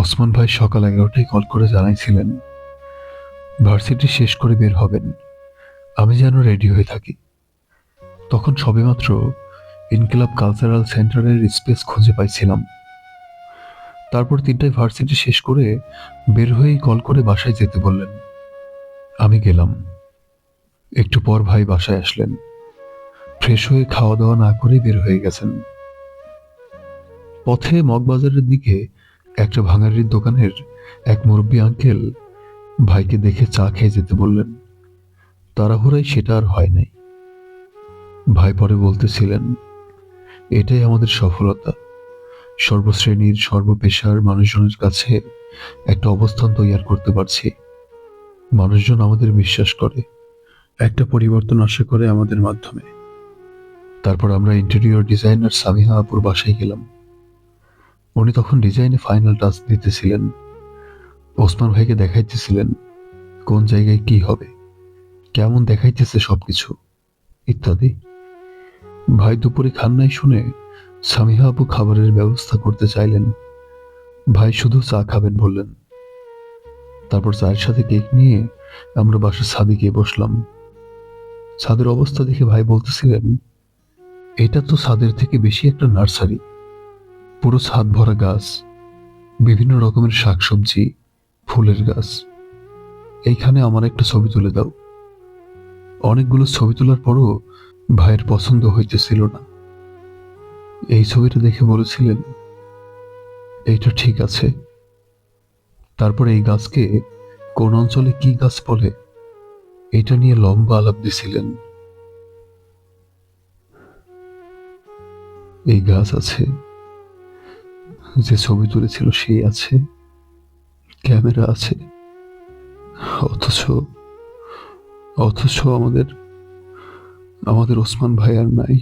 ওসমান ভাই সকাল 11টায় কল করে জানাইছিলেন ভার্সিটি শেষ করে বের হবেন। আমি যেন রেডি হয়ে থাকি। তখন সবেমাত্র ইনকিলাব কালচারাল সেন্টারের স্পেস খুঁজে পাইছিলাম। তারপর 3টায় ভার্সিটি শেষ করে বের হয়েই কল করে বাসায় যেতে বললেন। আমি গেলাম। একটু পর ভাই বাসায় আসলেন। ফ্রেশ হয়ে খাওয়া দাওয়া না করেই বের হয়ে গেছেন। পথে মগবাজারের দিকে একটা ভাঙাড়ির দোকানের এক মুরব্বী আঙ্কেল ভাইকে দেখে চা খেয়ে যেতে বললেন। তাড়াহুড়ায় সেটা আর হয় নাই। ভাই পরে বলতেছিলেন, এটাই আমাদের সফলতা। সর্বশ্রেণীর সর্বপেশার মানুষজনের কাছে একটা অবস্থান তৈরি করতে পারছি। মানুষজন আমাদের বিশ্বাস করে, একটা পরিবর্তন আশা করে আমাদের মাধ্যমে। তারপর আমরা ইন্টেরিয়র ডিজাইনার সামিহা আপুর বাসায় গেলাম। উনি তখন ডিজাইনে ফাইনাল টাচ দিতেছিলেন। ওসমান ভাইকে দেখাইতেছিলেন কোন জায়গায় কি হবে, কেমন দেখাইতেছে সবকিছু ইত্যাদি। ভাই দুপুরে খান নাই শুনে সামিহা আপু খাবারের ব্যবস্থা করতে চাইলেন। ভাই শুধু চা খাবেন বললেন। তারপর চায়ের সাথে কেক নিয়ে আমরা বাসার ছাদে গিয়ে বসলাম। ছাদের অবস্থা দেখে ভাই বলতেছিলেন, এটা তো ছাদের থেকে বেশি একটা নার্সারি। পুরো ছাদ ভরা গাছ, বিভিন্ন রকমের শাকসবজি, ফুলের গাছ। এইখানে আমার একটা ছবি তুলে দাও। অনেকগুলো ছবি তোলার পরও ভাইয়ের পছন্দ হইতেছিল না। এই ছবিটা দেখে বলেছিলেন, এইটা ঠিক আছে। তারপর এই গাছকে কোন অঞ্চলে কি গাছ বলে এটা নিয়ে লম্বা আলাপ দিছিলেন। এই গাছ আছে, যে ছবি তুলেছিল সেই আছে, ক্যামেরা আছে, অথচ অথচ আমাদের আমাদের ওসমান ভাই আর নাই।